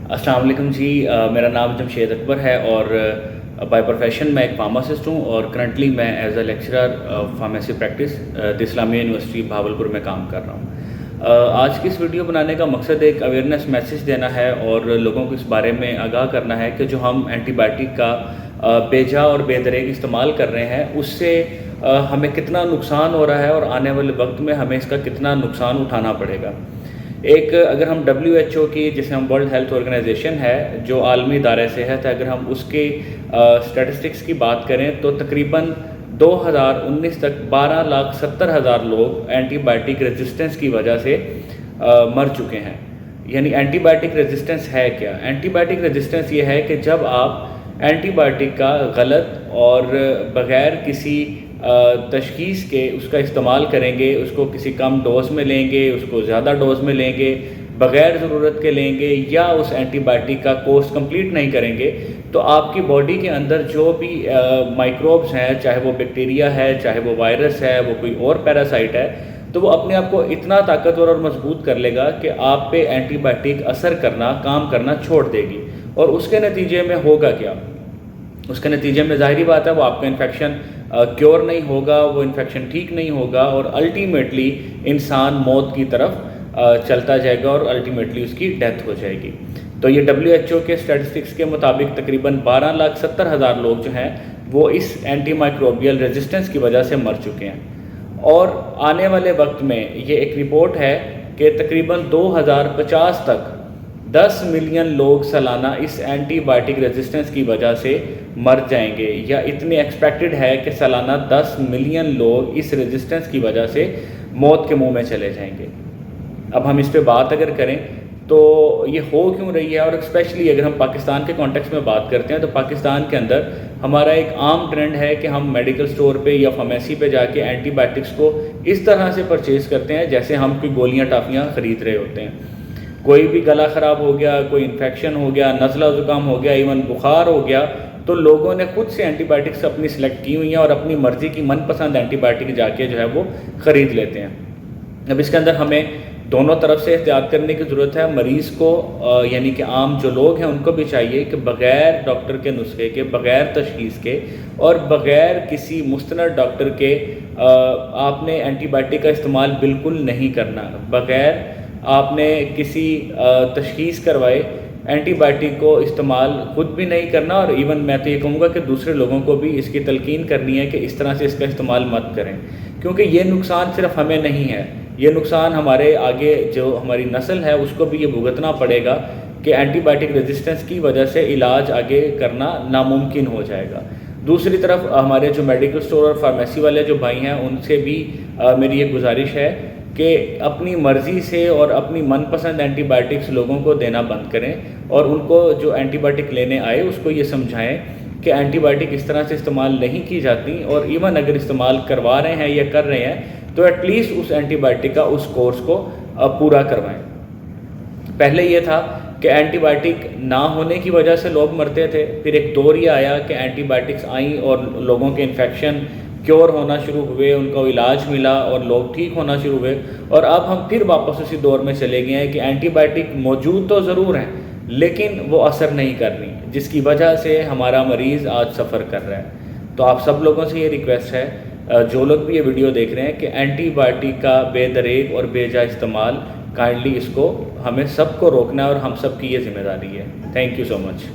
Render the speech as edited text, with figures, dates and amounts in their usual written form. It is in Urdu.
السلام علیکم جی، میرا نام جمشید اکبر ہے اور بائی پروفیشن میں ایک فارماسسٹ ہوں اور کرنٹلی میں as a lecturer pharmacy practice Islamia university Bahawalpur میں کام کر رہا ہوں۔ آج کی اس ویڈیو بنانے کا مقصد ایک اویئرنیس میسیج دینا ہے اور لوگوں کو اس بارے میں آگاہ کرنا ہے کہ جو ہم اینٹی بائیوٹک کا بے جا اور بے دریغ استعمال کر رہے ہیں اس سے ہمیں کتنا نقصان ہو رہا ہے اور آنے والے وقت میں ہمیں اس کا کتنا نقصان اٹھانا پڑے گا۔ اگر ہم WHO کی، جسے ہم ورلڈ ہیلتھ آرگنائزیشن ہے جو عالمی ادارہ صحت ہے، اگر ہم اس کے اسٹیٹسٹکس کی بات کریں تو تقریباً 2019 تک 12,70,000 لوگ اینٹی بائیوٹک ریزسٹنس کی وجہ سے مر چکے ہیں۔ یعنی اینٹی بائیوٹک ریزسٹنس ہے کیا؟ اینٹی بائیوٹک ریزسٹنس یہ ہے کہ جب آپ اینٹی بائیوٹک کا غلط اور بغیر کسی تشخیص کے اس کا استعمال کریں گے، اس کو کسی کم ڈوز میں لیں گے، اس کو زیادہ ڈوز میں لیں گے، بغیر ضرورت کے لیں گے یا اس اینٹی بائیوٹک کا کورس کمپلیٹ نہیں کریں گے، تو آپ کی باڈی کے اندر جو بھی مائکروبس ہیں، چاہے وہ بیکٹیریا ہے، چاہے وہ وائرس ہے، وہ کوئی اور پیراسائٹ ہے، تو وہ اپنے آپ کو اتنا طاقتور اور مضبوط کر لے گا کہ آپ پہ اینٹی بائیوٹک اثر کرنا، کام کرنا چھوڑ دے گی۔ اور اس کے نتیجے میں ہوگا کیا؟ اس کے نتیجے میں ظاہری بات ہے وہ آپ کا انفیکشن کیور نہیں ہوگا، وہ انفیکشن ٹھیک نہیں ہوگا اور الٹیمیٹلی انسان موت کی طرف چلتا جائے گا اور الٹیمیٹلی اس کی ڈیتھ ہو جائے گی۔ تو یہ WHO کے اسٹیٹسٹکس کے مطابق تقریباً 12,70,000 لوگ جو ہیں وہ اس اینٹی مائکروبیل ریزسٹنس کی وجہ سے مر چکے ہیں، اور آنے والے وقت میں یہ ایک رپورٹ ہے کہ تقریباً 2050 تک 10 ملین لوگ سالانہ اس اینٹی بائیوٹک ریزسٹنس کی وجہ سے مر جائیں گے، یا اتنے ایکسپیکٹڈ ہے کہ سالانہ 10 ملین لوگ اس ریزسٹنس کی وجہ سے موت کے منہ میں چلے جائیں گے۔ اب ہم اس پہ بات اگر کریں تو یہ ہو کیوں رہی ہے، اور اسپیشلی اگر ہم پاکستان کے کانٹیکس میں بات کرتے ہیں تو پاکستان کے اندر ہمارا ایک عام ٹرینڈ ہے کہ ہم میڈیکل سٹور پہ یا فارمیسی پہ جا کے اینٹی بائیوٹکس کو اس طرح سے پرچیز کرتے ہیں جیسے ہم کوئی گولیاں ٹافیاں خرید رہے ہوتے ہیں۔ کوئی بھی گلا خراب ہو گیا، کوئی انفیکشن ہو گیا، نزلہ زکام ہو گیا، ایون بخار ہو گیا، تو لوگوں نے خود سے اینٹی بائیوٹکس اپنی سلیکٹ کی ہوئی ہیں اور اپنی مرضی کی من پسند اینٹی بائیوٹک جا کے جو ہے وہ خرید لیتے ہیں۔ اب اس کے اندر ہمیں دونوں طرف سے احتیاط کرنے کی ضرورت ہے۔ مریض کو یعنی کہ عام جو لوگ ہیں ان کو بھی چاہیے کہ بغیر ڈاکٹر کے نسخے کے، بغیر تشخیص کے اور بغیر کسی مستند ڈاکٹر کے آپ نے اینٹی بائیوٹک کا استعمال بالکل نہیں کرنا۔ بغیر آپ نے کسی تشخیص کروائے اینٹی بائیوٹک کو استعمال خود بھی نہیں کرنا، اور ایون میں تو یہ کہوں گا کہ دوسرے لوگوں کو بھی اس کی تلقین کرنی ہے کہ اس طرح سے اس کا استعمال مت کریں، کیونکہ یہ نقصان صرف ہمیں نہیں ہے، یہ نقصان ہمارے آگے جو ہماری نسل ہے اس کو بھی یہ بھگتنا پڑے گا کہ اینٹی بائیوٹک ریزسٹنس کی وجہ سے علاج آگے کرنا ناممکن ہو جائے گا۔ دوسری طرف ہمارے جو میڈیکل سٹور اور فارمیسی والے جو بھائی ہیں ان سے بھی میری یہ گزارش ہے کہ اپنی مرضی سے اور اپنی من پسند اینٹی بائیوٹکس لوگوں کو دینا بند کریں، اور ان کو جو اینٹی بائیوٹک لینے آئے اس کو یہ سمجھائیں کہ اینٹی بائیوٹک اس طرح سے استعمال نہیں کی جاتی، اور ایون اگر استعمال کروا رہے ہیں یا کر رہے ہیں تو ایٹ لیسٹ اس اینٹی بائیوٹک کا اس کورس کو پورا کروائیں۔ پہلے یہ تھا کہ اینٹی بائیوٹک نہ ہونے کی وجہ سے لوگ مرتے تھے، پھر ایک دور یہ آیا کہ اینٹی بائیوٹکس آئیں اور لوگوں کے انفیکشن کیور ہونا شروع ہوئے، ان کو علاج ملا اور لوگ ٹھیک ہونا شروع ہوئے، اور اب ہم پھر واپس اسی دور میں چلے گئے ہیں کہ اینٹی بائیوٹک موجود تو ضرور ہیں لیکن وہ اثر نہیں کر رہی، جس کی وجہ سے ہمارا مریض آج سفر کر رہا ہے۔ تو آپ سب لوگوں سے یہ ریکویسٹ ہے، جو لوگ بھی یہ ویڈیو دیکھ رہے ہیں، کہ اینٹی بائیوٹک کا بے دریغ اور بے جا استعمال کائنڈلی اس کو ہمیں سب کو روکنا ہے، اور ہم سب کی یہ ذمہ داری ہے۔ Thank you so much.